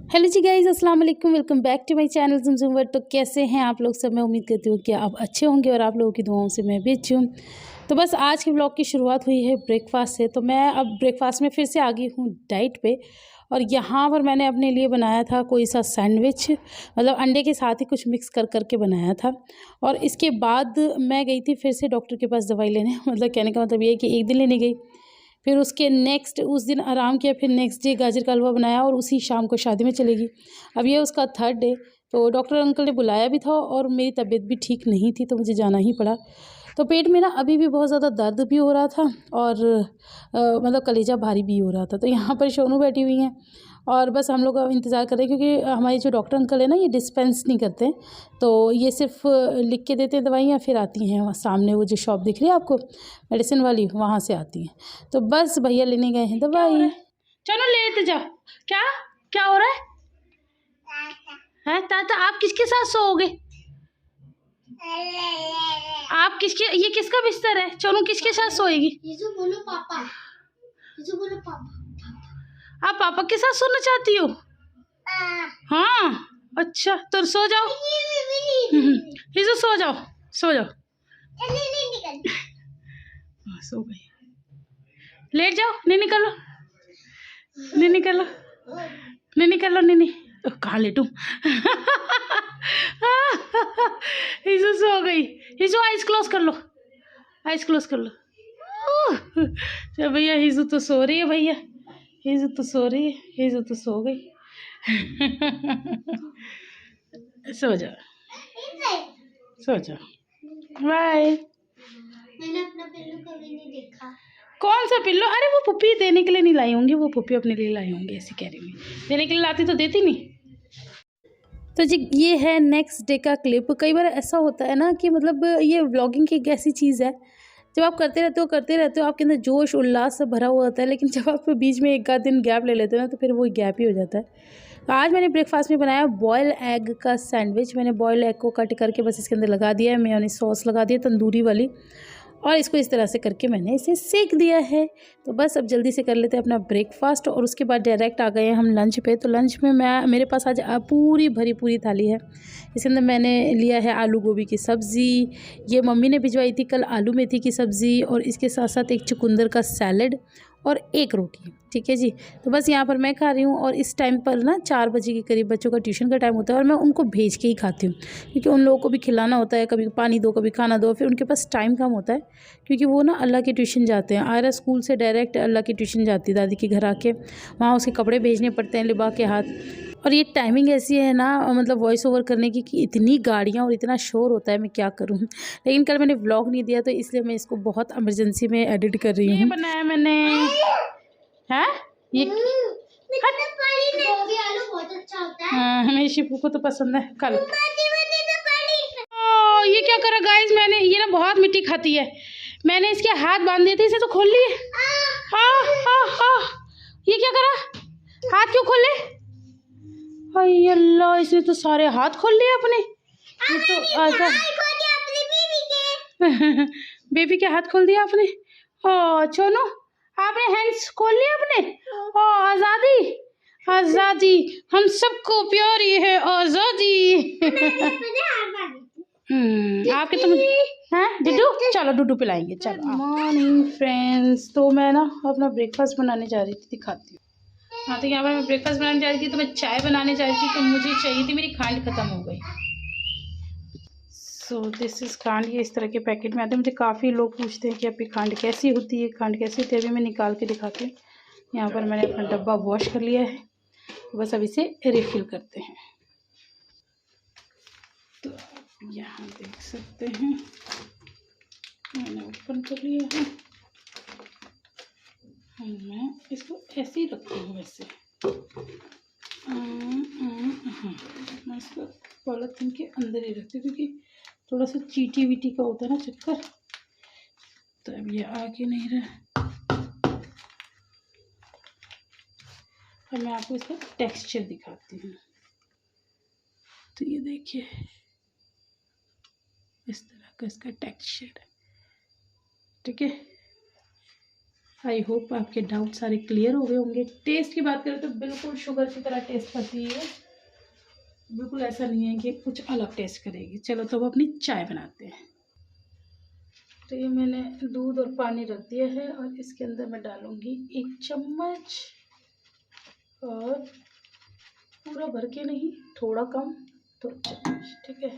Hello जी guys, अस्सलाम वालेकुम। Welcome back to my channel Zumzum World. तो कैसे हैं आप लोग सब? मैं उम्मीद करती हूँ कि आप अच्छे होंगे और आप लोगों की दुआओं से मैं भी अच्छी हूँ। तो बस आज के ब्लॉग की शुरुआत हुई है ब्रेकफास्ट से। तो मैं अब ब्रेकफास्ट में फिर से आ गई हूँ डाइट पे। और यहाँ पर मैंने अपने लिए बनाया था कोई सा सैंडविच, मतलब अंडे के साथ ही कुछ मिक्स कर करके बनाया था। और इसके बाद मैं गई थी फिर से डॉक्टर के पास दवाई लेने। मतलब कहने का मतलब ये है कि एक दिन लेने गई, फिर उसके नेक्स्ट उस दिन आराम किया, फिर नेक्स्ट डे गाजर का हलवा बनाया और उसी शाम को शादी में चली गई। अब ये उसका थर्ड डे। तो डॉक्टर अंकल ने बुलाया भी था और मेरी तबीयत भी ठीक नहीं थी, तो मुझे जाना ही पड़ा। तो पेट में ना अभी भी बहुत ज़्यादा दर्द भी हो रहा था और मतलब कलेजा भारी भी हो रहा था। तो यहाँ पर शोनू बैठी हुई हैं और बस हम लोग अब इंतज़ार कर रहे हैं, क्योंकि हमारे जो डॉक्टर अंकल है ना, ये डिस्पेंस नहीं करते हैं। तो ये सिर्फ लिख के देते हैं दवाइयाँ, फिर आती हैं वहाँ सामने वो जो शॉप दिख रही है आपको मेडिसिन वाली, वहाँ से आती हैं। तो बस भैया लेने गए हैं दवाई। चलो लेते जाओ। क्या क्या हो रहा है ताता? आप किसके साथ सोओगे? आप किसके, ये किसका बिस्तर है? चोनू किसके साथ सोएगी? बोलो पापा। बोलो पापा। आप पापा के साथ सोना चाहती हो? हाँ अच्छा, तो सो जाओ। हिजू सो जाओ, सो जाओ। हाँ, सो गई। लेट जाओ, नहीं निकलो, नहीं निकलो, नहीं निकलो, नहीं कहाँ लेटू? हिजू सो गई। हिजू आइज क्लोज कर लो, आइज क्लोज कर लो। चल भैया, हिजू तो सो रही है भैया, हिजू तो सो रही है, हिजू तो सो गई। सो जाओ, सो जाओ, बाय। मैंने अपना पिल्लू कभी नहीं देखा। कौन सा पिल्लो? अरे वो पुप्पी देने के लिए नहीं लाई होंगी, वो पुप्पी अपने लिए लाई होंगी, ऐसी कह रही हूँ। देने के लिए लाती तो देती नहीं। तो जी ये है नेक्स्ट डे का क्लिप। कई बार ऐसा होता है ना कि मतलब ये व्लॉगिंग की एक ऐसी चीज़ है, जब आप करते रहते हो आपके अंदर जोश उल्लास सब भरा हुआ होता है, लेकिन जब आप बीच में एक आध दिन गैप ले लेते हो ना, तो फिर वो गैप ही हो जाता है। तो आज मैंने ब्रेकफास्ट में बनाया बॉयल एग का सैंडविच। मैंने बॉयल एग को कट करके बस इसके अंदर लगा दिया है, मेयोनीज सॉस लगा दिया तंदूरी वाली, और इसको इस तरह से करके मैंने इसे सेक दिया है। तो बस अब जल्दी से कर लेते हैं अपना ब्रेकफास्ट और उसके बाद डायरेक्ट आ गए हैं हम लंच पे। तो लंच में मेरे पास आज पूरी भरी पूरी थाली है। इसके अंदर मैंने लिया है आलू गोभी की सब्ज़ी, ये मम्मी ने भिजवाई थी कल, आलू मेथी की सब्ज़ी, और इसके साथ साथ एक चुकंदर का सैलड और एक रोटी। ठीक है जी। तो बस यहाँ पर मैं खा रही हूँ, और इस टाइम पर ना 4 बजे के करीब बच्चों का ट्यूशन का टाइम होता है और मैं उनको भेज के ही खाती हूँ, क्योंकि उन लोगों को भी खिलाना होता है, कभी पानी दो कभी खाना दो, फिर उनके पास टाइम कम होता है, क्योंकि वो ना अल्लाह के ट्यूशन जाते हैं। आयरा स्कूल से डायरेक्ट अल्लाह की ट्यूशन जाती है दादी के घर आके, वहाँ उसके कपड़े भेजने पड़ते हैं लिबा के हाथ। और ये टाइमिंग ऐसी है ना, मतलब वॉइस ओवर करने की, कि इतनी गाड़ियाँ और इतना शोर होता है, मैं क्या करूँ। लेकिन कल मैंने व्लॉग नहीं दिया, तो इसलिए मैं इसको बहुत इमरजेंसी में एडिट कर रही हूँ। ये बनाया मैंने है ये। गोभी आलू बहुत अच्छा होता है। हाँ, मेरी शिपू को तो पसंद है। कल ओ ये क्या करा गाइस, मैंने ये ना बहुत मिट्टी खाती है, मैंने इसके हाथ बांध दिए थे, इसे तो खोल लिए। हाँ हाँ हाँ, ये क्या करा? हाथ क्यों खोले? हाय अल्लाह, इसने तो सारे हाथ खोल लिए अपने। ये तो आजा बेबी के हाथ खोल दिया आपने। ओ चलो, आपने हैंड्स खोल लिए अपने। ओ आज़ादी, आज़ादी हम सबको प्यारी है, आज़ादी। आपके तो हैं डिडू, चलो डुडू पिलाएंगे। चलो मॉर्निंग फ्रेंड्स, तो मैं ना अपना ब्रेकफास्ट बनाने जा रही थी, दिखाती हूँ। हाँ, तो यहाँ पर मैं ब्रेकफास्ट बनाने जा रही थी, तो मैं चाय बनाने जा रही थी, तो मुझे चाहिए थी, मेरी खांड खत्म हो गई। सो दिस इज़ खांड, ये इस तरह के पैकेट में आते हैं। मुझे काफ़ी लोग पूछते हैं कि आपकी खांड कैसी होती है, खांड कैसी होती है। अभी मैं निकाल के दिखाती हूँ। यहाँ पर मैंने अपना डब्बा वॉश कर लिया है, बस अब इसे रिफ़िल करते हैं। तो यहाँ देख सकते हैं मैंने ओपन कर लिया है। मैं इसको ऐसे ही रखती हूँ, वैसे मैं इसको पॉलीथीन के अंदर ही रखती हूँ, क्योंकि थोड़ा सा चीटी वीटी का होता है ना चक्कर, तो अब ये आगे नहीं रहा। अब मैं आपको इसका टेक्सचर दिखाती हूँ। तो ये देखिए इस तरह का इसका टेक्सचर है। ठीक है, आई होप आपके डाउट सारे क्लियर हो गए होंगे। टेस्ट की बात करें तो बिल्कुल शुगर की तरह टेस्ट करती है, बिल्कुल ऐसा नहीं है कि कुछ अलग टेस्ट करेगी। चलो तो अब अपनी चाय बनाते हैं। तो ये मैंने दूध और पानी रख दिया है और इसके अंदर मैं डालूँगी 1 चम्मच, और पूरा भर के नहीं, थोड़ा कम, 2 चम्मच, ठीक है।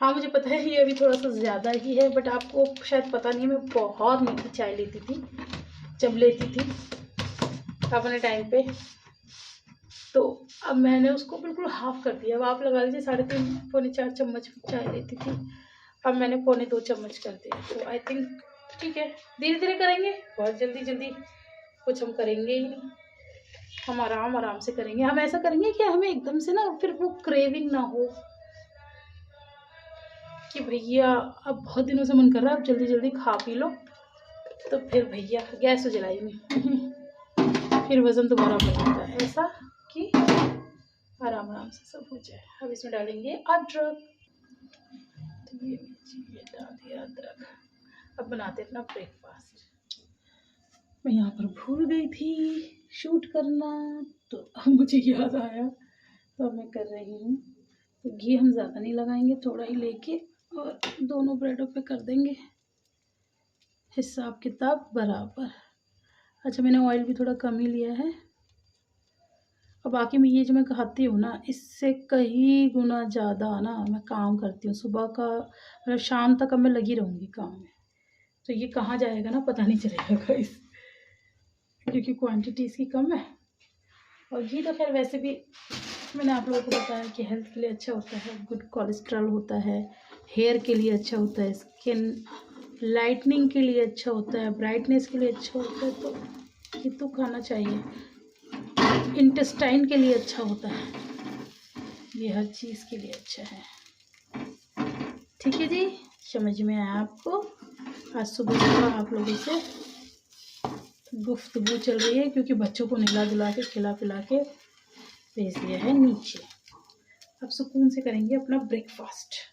हाँ मुझे पता है ये अभी थोड़ा सा ज़्यादा ही है, बट आपको शायद पता नहीं है, मैं बहुत मीठी चाय लेती थी जब लेती थी अपने टाइम पे, तो अब मैंने उसको बिल्कुल हाफ़ कर दिया। अब आप लगा लीजिए 3.5 पौने 4 चम्मच चाय लेती थी, अब मैंने पौने 2 चम्मच कर दिया। तो आई थिंक ठीक है, धीरे धीरे करेंगे, बहुत जल्दी जल्दी कुछ हम करेंगे ही नहीं, हम आराम आराम से करेंगे। हम ऐसा करेंगे कि हमें एकदम से ना फिर वो क्रेविंग ना हो कि भैया अब बहुत दिनों से मन कर रहा है, अब जल्दी जल्दी खा पी लो, तो फिर भैया गैस तो जलाई नहीं फिर वज़न दोबारा बढ़ जाता है। ऐसा कि आराम आराम से सब हो जाए। अब इसमें डालेंगे अदरक, तो ये डाल दिया अदरक। अब बनाते अपना ब्रेकफास्ट। मैं यहाँ पर भूल गई थी शूट करना, तो अब मुझे याद आया, तो अब मैं कर रही हूँ। तो घी हम ज़्यादा नहीं लगाएंगे, थोड़ा ही लेके और दोनों ब्रेडों पे कर देंगे हिसाब किताब बराबर। अच्छा मैंने ऑयल भी थोड़ा कम ही लिया है, और बाकी मैं ये जो मैं खाती हूँ ना, इससे कहीं गुना ज़्यादा ना मैं काम करती हूँ सुबह का, मतलब शाम तक अब मैं लगी रहूँगी काम में, तो ये कहाँ जाएगा ना पता नहीं चलेगा गाइस, क्योंकि क्वांटिटी इसकी कम है। और घी तो खैर वैसे भी मैंने आप लोगों को बताया कि हेल्थ के लिए अच्छा होता है, गुड कोलेस्ट्रॉल होता है, हेयर के लिए अच्छा होता है, स्किन लाइटनिंग के लिए अच्छा होता है, ब्राइटनेस के लिए अच्छा होता है, तो ये तो खाना चाहिए। इंटेस्टाइन के लिए अच्छा होता है, ये हर चीज़ के लिए अच्छा है। ठीक है जी, समझ में आया आपको। आज सुबह सुबह आप लोगों से गुफ्तगू चल रही है, क्योंकि बच्चों को नहला धुला के खिला पिला के भेज दिया है नीचे। अब सुकून से करेंगे अपना ब्रेकफास्ट।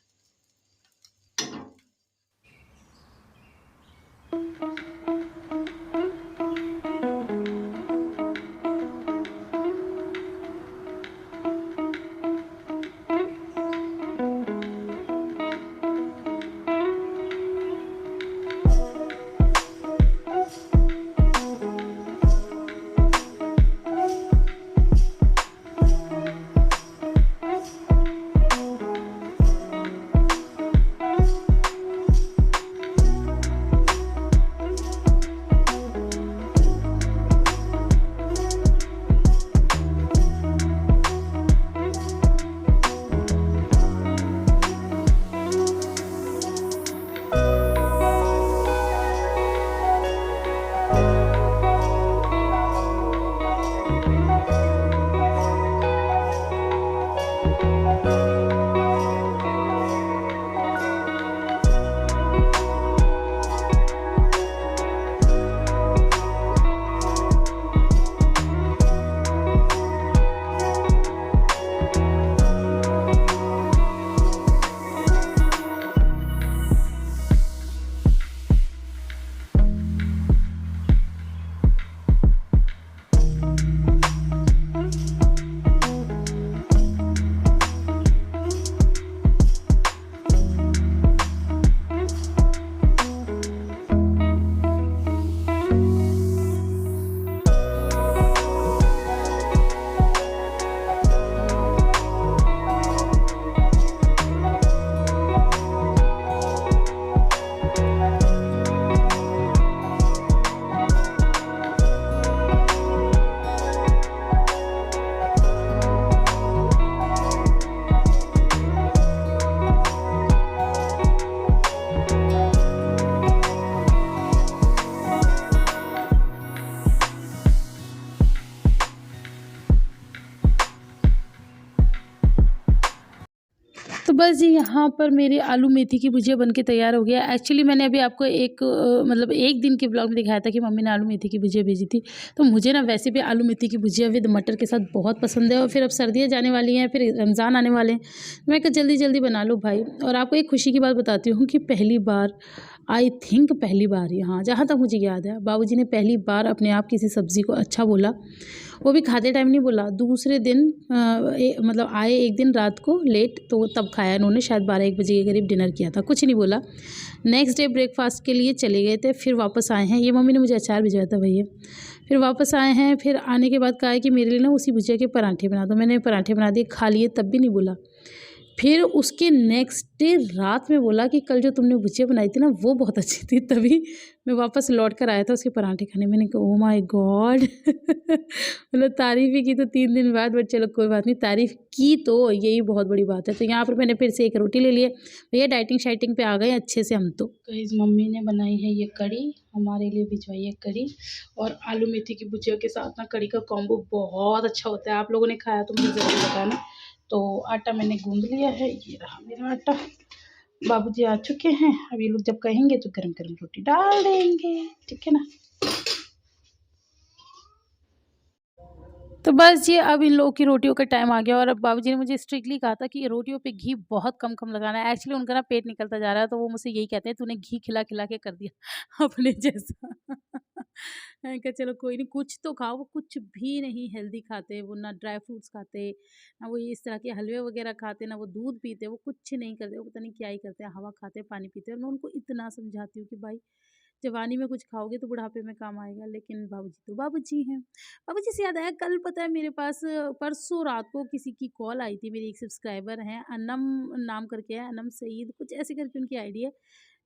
तो बस जी यहाँ पर मेरी आलू मेथी की भुजिया बनके तैयार हो गया। एक्चुअली मैंने अभी आपको मतलब एक दिन के ब्लॉग में दिखाया था कि मम्मी ने आलू मेथी की भुजिया भेजी थी। तो मुझे ना वैसे भी आलू मेथी की भुजिया विद मटर के साथ बहुत पसंद है, और फिर अब सर्दियाँ जाने वाली हैं, फिर रमज़ान आने वाले हैं, मैं कहा जल्दी जल्दी बना लूँ भाई। और आपको एक खुशी की बात बताती हूँ कि पहली बार आई थिंक पहली बार ही, हाँ जहाँ तक मुझे याद है बाबूजी ने पहली बार अपने आप किसी सब्ज़ी को अच्छा बोला, वो भी खाते टाइम नहीं बोला, दूसरे दिन मतलब आए एक दिन रात को लेट तो तब खाया इन्होंने, शायद 12-1 बजे के करीब डिनर किया था, कुछ नहीं बोला। नेक्स्ट डे ब्रेकफास्ट के लिए चले गए थे, फिर वापस आए हैं, ये मम्मी ने मुझे अचार भिजवाया था भैया, फिर वापस आए हैं, फिर आने के बाद कहा है कि मेरे लिए ना उसी भुजिया के पराठे बना दो, मैंने पराठे बना दिए, खा लिए, तब भी नहीं बोला। फिर उसके नेक्स्ट डे रात में बोला कि कल जो तुमने भुजिया बनाई थी ना वो बहुत अच्छी थी, तभी मैं वापस लौट कर आया था उसके पराठे खाने। मैंने कहा ओ माय गॉड मतलब तारीफ़ ही की तो 3 दिन बाद, बट चलो कोई बात नहीं, तारीफ़ की तो यही बहुत बड़ी बात है। तो यहाँ पर मैंने फिर से एक रोटी ले ली है, भैया डाइटिंग शाइटिंग पे आ गए अच्छे से हम तो। गाइस मम्मी ने बनाई है ये कड़ी, हमारे लिए भिजवाई है कड़ी, और आलू मेथी की भुजिया के साथ ना कड़ी का कॉम्बो बहुत अच्छा होता है। आप लोगों ने खाया तो मुझे ज़रूर बताना। तो आटा मैंने गूंद लिया है, ये रहा मेरा आटा। बाबूजी आ चुके हैं, अब ये लोग जब कहेंगे तो गरम गरम रोटी डाल देंगे, ठीक है ना। तो बस ये अब इन लोगों की रोटियों का टाइम आ गया, और अब बाबूजी ने मुझे स्ट्रिक्टली कहा था कि रोटियों पे घी बहुत कम कम लगाना है। एक्चुअली उनका ना पेट निकलता जा रहा है, तो वो मुझसे यही कहते हैं तूने घी खिला खिला के कर दिया अपने जैसा मैंने कहा चलो कोई नहीं, कुछ तो खाओ। वो कुछ भी नहीं हेल्दी खाते, वो ना ड्राई फ्रूट्स खाते, ना वो इस तरह के हलवे वगैरह खाते, ना वो दूध पीते, वो कुछ नहीं करते, वो पता नहीं क्या ही करते हैं, हवा खाते पानी पीते। और मैं उनको इतना समझाती हूँ कि भाई जवानी में कुछ खाओगे तो बुढ़ापे में काम आएगा, लेकिन बाबूजी तो बाबूजी हैं। बाबूजी से याद आया, कल पता है मेरे पास परसों रात को किसी की कॉल आई थी, मेरी एक सब्सक्राइबर हैं अनम नाम करके है, अनम सईद कुछ ऐसे करके उनकी आईडी है।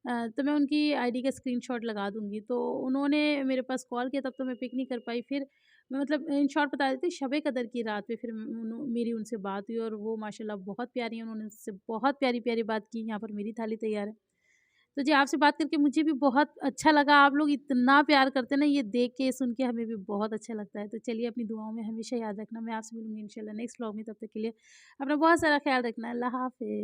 तो मैं उनकी आईडी का स्क्रीनशॉट लगा दूंगी। तो उन्होंने मेरे पास कॉल किया, तब तो मैं पिक नहीं कर पाई। फिर मैं मतलब इन शॉर्ट बता देती हूँ, शब कदर की रात पे फिर मेरी उनसे बात हुई, और वो माशाल्लाह बहुत प्यारी हैं, उन्होंने मुझसे बहुत प्यारी प्यारी बात की। यहाँ पर मेरी थाली तैयार है। तो जी आपसे बात करके मुझे भी बहुत अच्छा लगा। आप लोग इतना प्यार करते हैं ना, ये देख के सुन के हमें भी बहुत अच्छा लगता है। तो चलिए अपनी दुआओं में हमेशा याद रखना। मैं आपसे मिलूंगी इंशाल्लाह नेक्स्ट व्लॉग में, तब तक के लिए अपना बहुत सारा ख्याल रखना। अल्लाह हाफ़िज़।